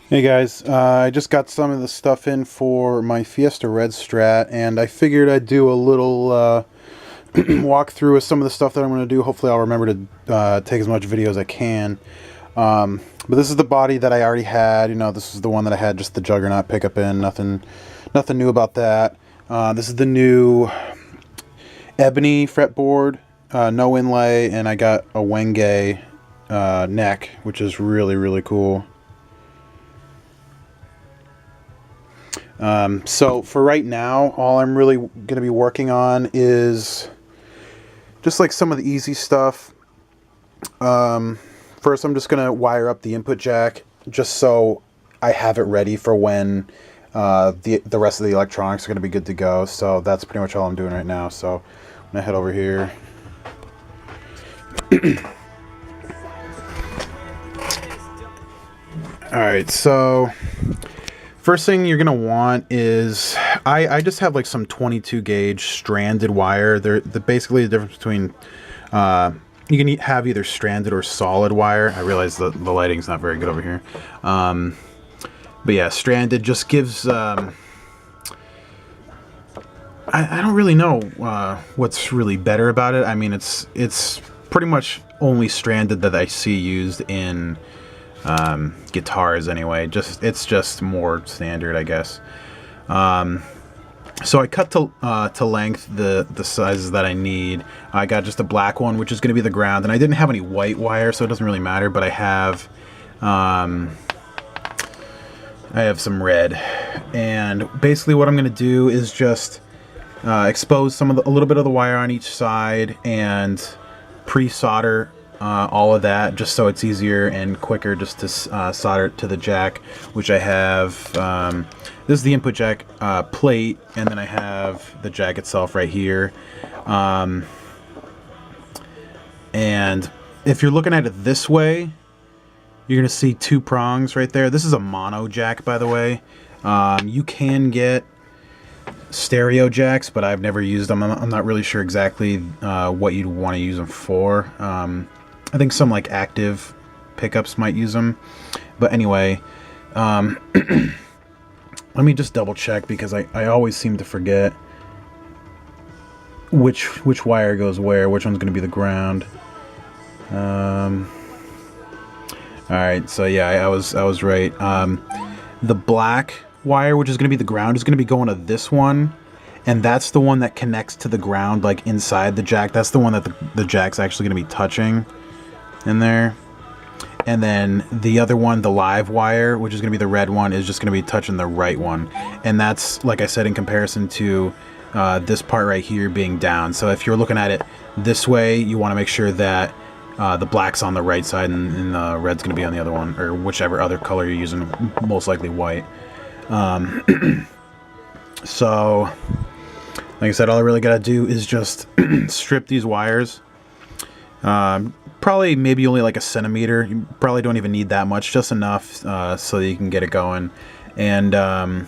Hey guys, I just got some of the stuff in for my Fiesta Red Strat, and I figured I'd do a little walkthrough of some of the stuff that I'm going to do. Hopefully I'll remember to take as much video as I can. But this is the body that I already had. You know, this is the one that I had just the Juggernaut pickup in. Nothing new about that. This is the new ebony fretboard, no inlay, and I got a Wenge neck, which is really cool. So for right now, all I'm really going to be working on is just like some of the easy stuff. First, I'm just going to wire up the input jack just so I have it ready for when the rest of the electronics are going to be good to go. So that's pretty much all I'm doing right now. So I'm going to head over here. Alright, so first thing you're going to want is, I just have like some 22 gauge stranded wire. They're basically the difference between, you can have either stranded or solid wire. I realize the lighting's not very good over here. But yeah, stranded just gives, I don't really know what's really better about it. I mean, it's pretty much only stranded that I see used in guitars anyway. It's just more standard, I guess. So I cut to length the sizes that I need. I got just a black one, which is going to be the ground, and I didn't have any white wire, so it doesn't really matter. But I have some red, and basically what I'm going to do is just expose a little bit of the wire on each side and pre-solder all of that, just so it's easier and quicker just to solder it to the jack, which I have. This is the input jack plate, and then I have the jack itself right here. And if you're looking at it this way, you're going to see two prongs right there. This is a mono jack, by the way. You can get stereo jacks, but I've never used them. I'm not really sure exactly what you'd want to use them for. I think some like active pickups might use them. But anyway, let me just double check, because I always seem to forget which wire goes where, which one's going to be the ground. Alright, so yeah, I was right. The black wire, which is going to be the ground, is going to be going to this one, and that's the one that connects to the ground, like inside the jack. That's the one that the jack's actually going to be touching in there. And then the other one, the live wire, which is going to be the red one, is just going to be touching the right one. And that's, like I said, in comparison to this part right here being down. So if you're looking at it this way, you want to make sure that the black's on the right side and the red's going to be on the other one, or whichever other color you're using, most likely white. So, like I said, all I really got to do is just strip these wires. Probably maybe only like a centimeter. You probably don't even need that much, just enough so that you can get it going. And then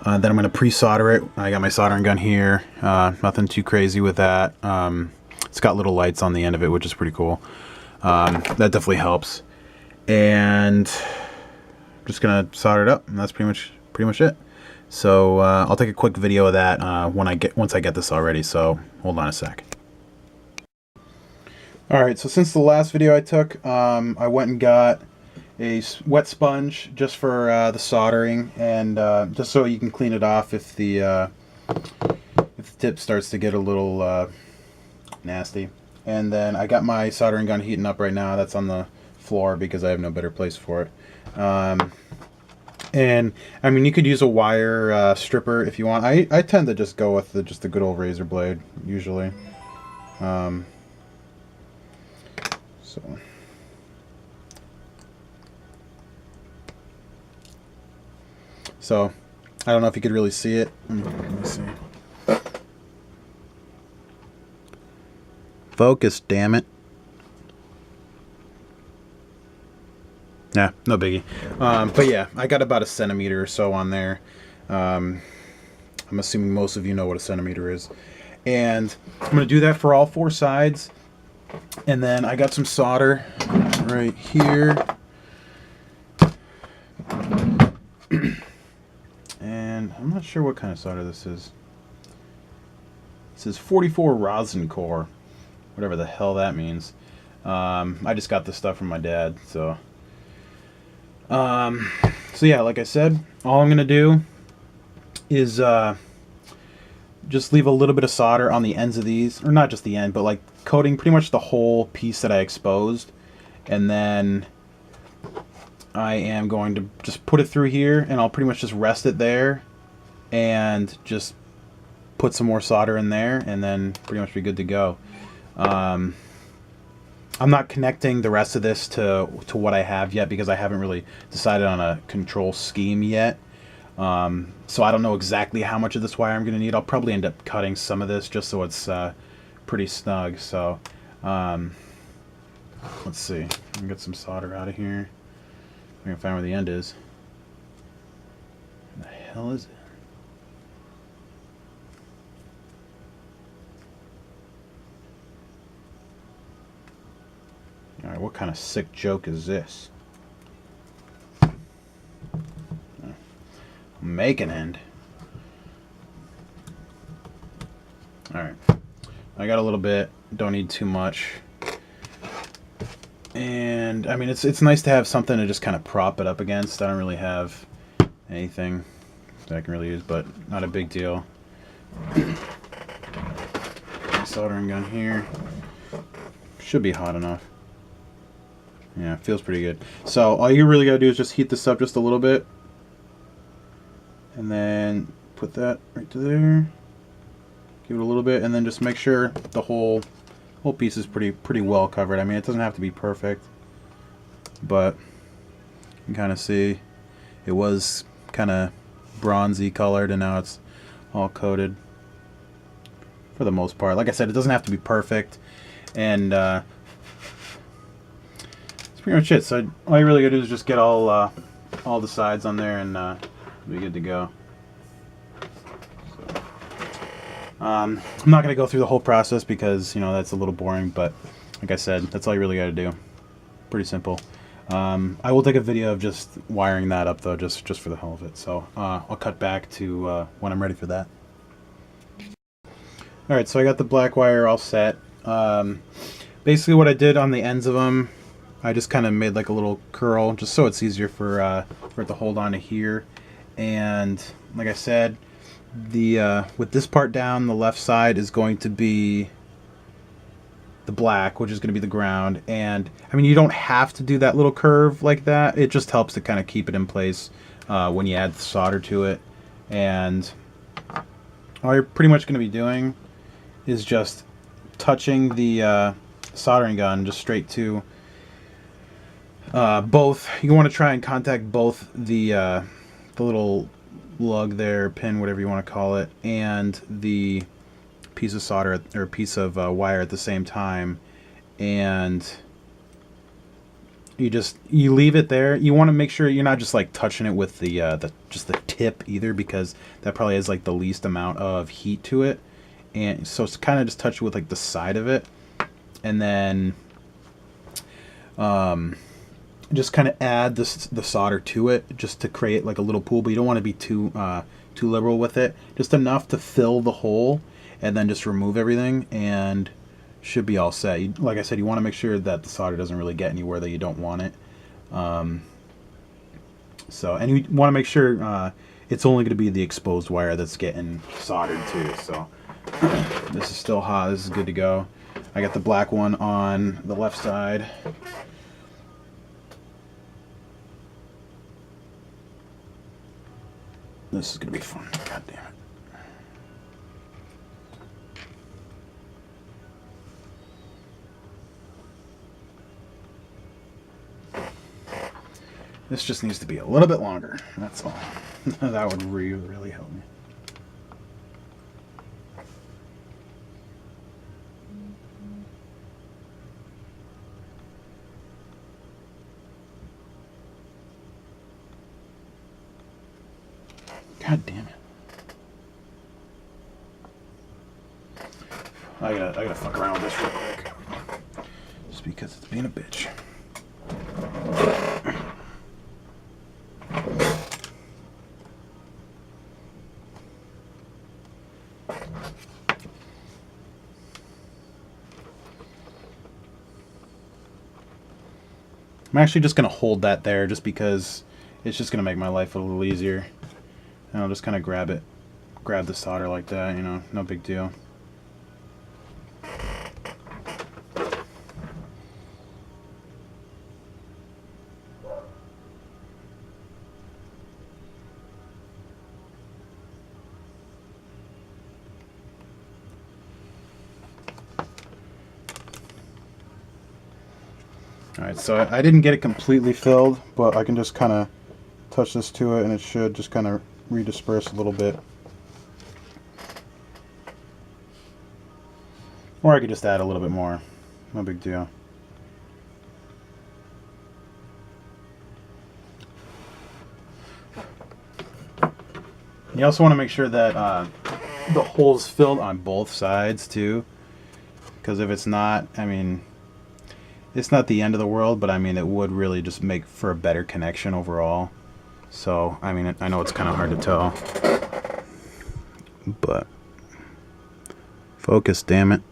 I'm going to pre-solder it. I got my soldering gun here. Nothing too crazy with that. It's got little lights on the end of it, which is pretty cool. That definitely helps. And I'm just going to solder it up, and that's pretty much it. So I'll take a quick video of that once I get this all ready. So hold on a sec. Alright, so since the last video I took, I went and got a wet sponge just for the soldering, and just so you can clean it off if the tip starts to get a little nasty. And then I got my soldering gun heating up right now. That's on the floor because I have no better place for it. And I mean, you could use a wire stripper if you want. I tend to just go with just a good old razor blade usually. So I don't know if you could really see it. Let me see. Focus, damn it. Yeah, no biggie. But yeah, I got about a centimeter or so on there. I'm assuming most of you know what a centimeter is. And I'm going to do that for all four sides. And then I got some solder right here. And I'm not sure what kind of solder this is. This is 44 rosin core, whatever the hell that means. I just got this stuff from my dad, so. So yeah, like I said, all I'm gonna do is just leave a little bit of solder on the ends of these, or not just the end, but like coating pretty much the whole piece that I exposed, and then I am going to just put it through here, and I'll pretty much just rest it there, and just put some more solder in there, and then pretty much be good to go. I'm not connecting the rest of this to what I have yet, because I haven't really decided on a control scheme yet. So I don't know exactly how much of this wire I'm going to need. I'll probably end up cutting some of this just so it's pretty snug. So let's see. I can get some solder out of here. I can find where the end is. Where the hell is it? Alright, what kind of sick joke is this? Make an end. Alright. I got a little bit. Don't need too much. And, I mean, it's nice to have something to just kind of prop it up against. I don't really have anything that I can really use, but not a big deal. Soldering gun here. Should be hot enough. Yeah, it feels pretty good. So all you really gotta do is just heat this up just a little bit, and then put that right to there. Give it a little bit, and then just make sure the whole piece is pretty well covered. I mean, it doesn't have to be perfect, but you can kind of see it was kind of bronzy colored, and now it's all coated for the most part. Like I said, it doesn't have to be perfect, and pretty much it. So all you really gotta do is just get all the sides on there, and be good to go. So, I'm not gonna go through the whole process because, you know, that's a little boring, but like I said, that's all you really gotta do. Pretty simple. I will take a video of just wiring that up though, just for the hell of it. So I'll cut back to when I'm ready for that. Alright, so I got the black wire all set. Basically what I did on the ends of them, I just kind of made like a little curl just so it's easier for it to hold on to here. And like I said, the with this part down, the left side is going to be the black, which is going to be the ground. And I mean, you don't have to do that little curve like that. It just helps to kind of keep it in place when you add the solder to it. And all you're pretty much going to be doing is just touching the soldering gun just straight to both. You want to try and contact both the little lug there, pin, whatever you want to call it, and the piece of solder or piece of wire at the same time, and you leave it there. You want to make sure you're not just like touching it with the just the tip either, because that probably has like the least amount of heat to it, and so it's kind of just touch it with like the side of it, and then just kind of add the solder to it just to create like a little pool, but you don't want to be too liberal with it. Just enough to fill the hole, and then just remove everything, and should be all set. Like I said, you want to make sure that the solder doesn't really get anywhere that you don't want it. And you want to make sure it's only going to be the exposed wire that's getting soldered too. So this is still hot. This is good to go. I got the black one on the left side. This is going to be fun. God damn it. This just needs to be a little bit longer. That's all. That would really help me. God damn it. I gotta fuck around with this real quick. Just because it's being a bitch. I'm actually just going to hold that there just because it's just going to make my life a little easier. And I'll just kind of grab the solder like that, you know, no big deal. Alright, so I didn't get it completely filled, but I can just kind of touch this to it and it should just kind of redisperse a little bit. Or I could just add a little bit more. No big deal. You also want to make sure that the hole's filled on both sides too. Because if it's not, I mean, it's not the end of the world, but I mean, it would really just make for a better connection overall. So, I mean, I know it's kind of hard to tell. But, focus, damn it.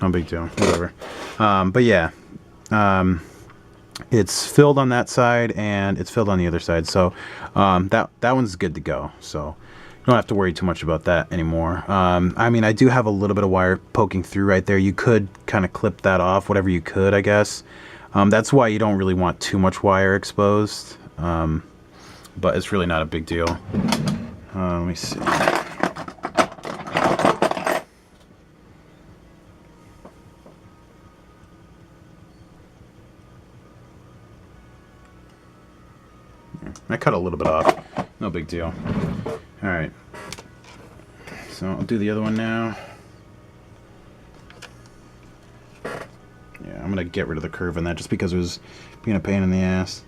No big deal, whatever. But yeah, it's filled on that side and it's filled on the other side. So that one's good to go. So you don't have to worry too much about that anymore. I mean, I do have a little bit of wire poking through right there. You could kind of clip that off, whatever you could, I guess. That's why you don't really want too much wire exposed. But it's really not a big deal. Let me see. I cut a little bit off. No big deal. Alright. So I'll do the other one now. Yeah, I'm going to get rid of the curve in that just because it was being a pain in the ass.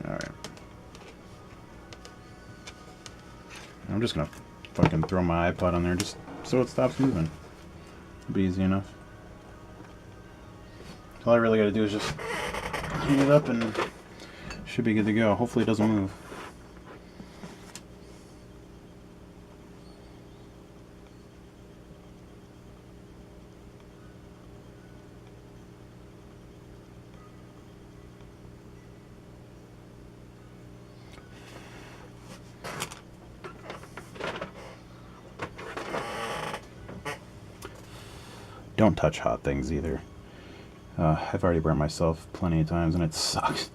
Alright. I'm just gonna fucking throw my iPod on there just so it stops moving. It'll be easy enough. All I really gotta do is just heat it up and it should be good to go. Hopefully it doesn't move. Don't touch hot things either. I've already burnt myself plenty of times and it sucks.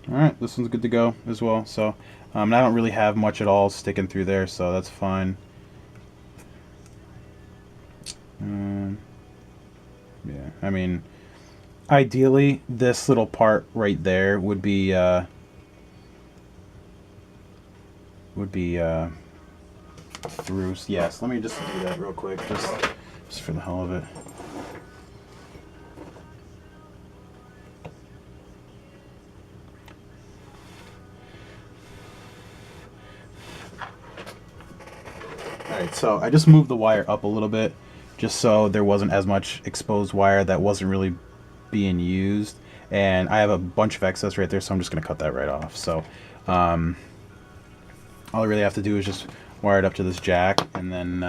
Alright, this one's good to go as well. So, I don't really have much at all sticking through there, so that's fine. Yeah, I mean, ideally, this little part right there would be through. Yes, let me just do that real quick, just for the hell of it. Alright, so I just moved the wire up a little bit just so there wasn't as much exposed wire that wasn't really being used, and I have a bunch of excess right there, so I'm just going to cut that right off. So all I really have to do is just wire it up to this jack, and then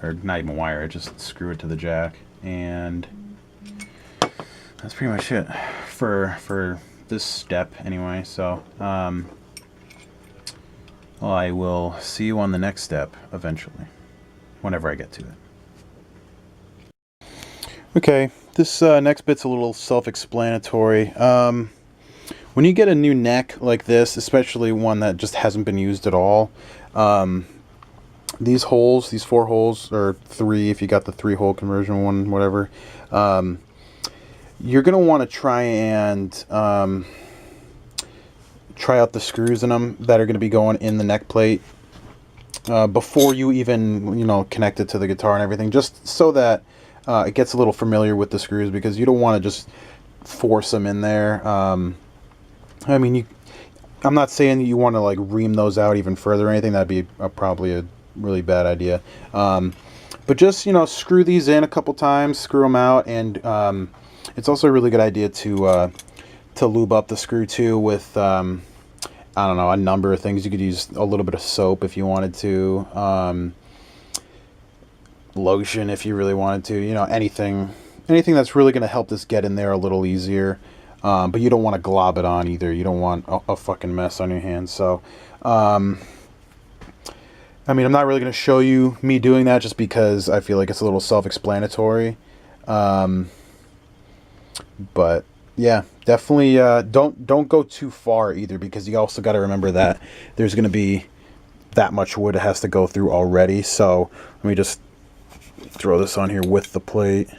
or not even wire it, just screw it to the jack, and that's pretty much it for this step anyway. So I will see you on the next step eventually, whenever I get to it. Okay, this next bit's a little self-explanatory. When you get a new neck like this, especially one that just hasn't been used at all, these holes, these 4 holes, or 3 if you got the 3-hole conversion one, whatever, you're going to want to try and try out the screws in them that are going to be going in the neck plate before you even, connect it to the guitar and everything, just so that it gets a little familiar with the screws, because you don't want to just force them in there. I mean, I'm not saying that you want to like ream those out even further or anything. That'd be probably a really bad idea. But just, you know, screw these in a couple times, screw them out, and it's also a really good idea to lube up the screw too with I don't know, a number of things. You could use a little bit of soap if you wanted to, lotion if you really wanted to, you know, anything that's really going to help this get in there a little easier. But you don't want to glob it on either. You don't want a fucking mess on your hands. So, I mean, I'm not really going to show you me doing that just because I feel like it's a little self-explanatory. But yeah, definitely don't go too far either, because you also got to remember that there's going to be that much wood it has to go through already. So let me just throw this on here with the plate.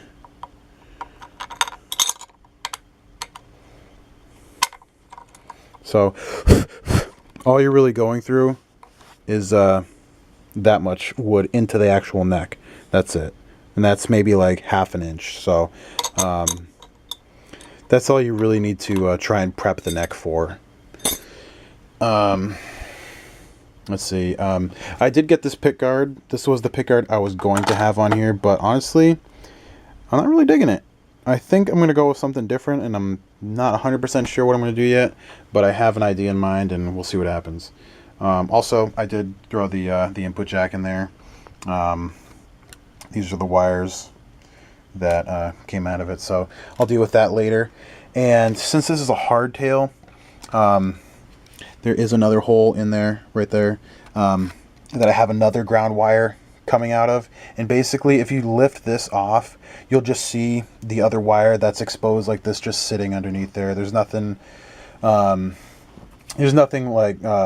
So all you're really going through is that much wood into the actual neck. That's it. And that's maybe like half an inch. So that's all you really need to try and prep the neck for. Let's see. I did get this pick guard. This was the pick guard I was going to have on here, but honestly, I'm not really digging it. I think I'm going to go with something different, and I'm not 100% sure what I'm going to do yet, but I have an idea in mind, and we'll see what happens. Also, I did throw the input jack in there. These are the wires that came out of it, so I'll deal with that later. And since this is a hardtail, there is another hole in there, right there, that I have another ground wire coming out of. And basically, if you lift this off, you'll just see the other wire that's exposed like this, just sitting underneath there. There's nothing like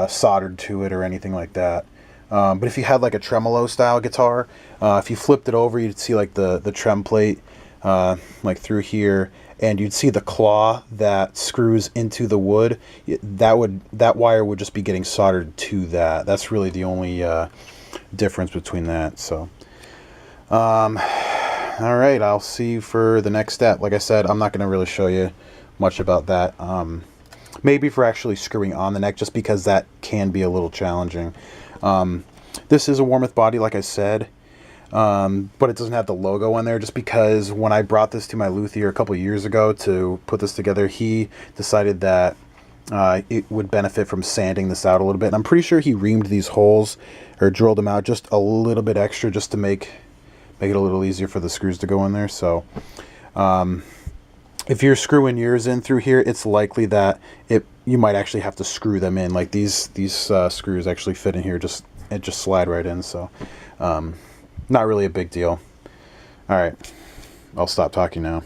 soldered to it or anything like that. But if you had like a tremolo style guitar, if you flipped it over, you'd see like the trem plate like through here, and you'd see the claw that screws into the wood. That wire would just be getting soldered to that. That's really the only difference between that. So all right, I'll see you for the next step. Like I said, I'm not going to really show you much about that. Maybe for actually screwing on the neck, just because that can be a little challenging. This is a Warmoth body, like I said, but it doesn't have the logo on there, just because when I brought this to my luthier a couple years ago to put this together, he decided that it would benefit from sanding this out a little bit. And I'm pretty sure he reamed these holes, or drilled them out just a little bit extra, just to make it a little easier for the screws to go in there. So if you're screwing yours in through here, it's likely that you might actually have to screw them in. Like these screws actually fit in here, just slide right in. So not really a big deal. All right, I'll stop talking now.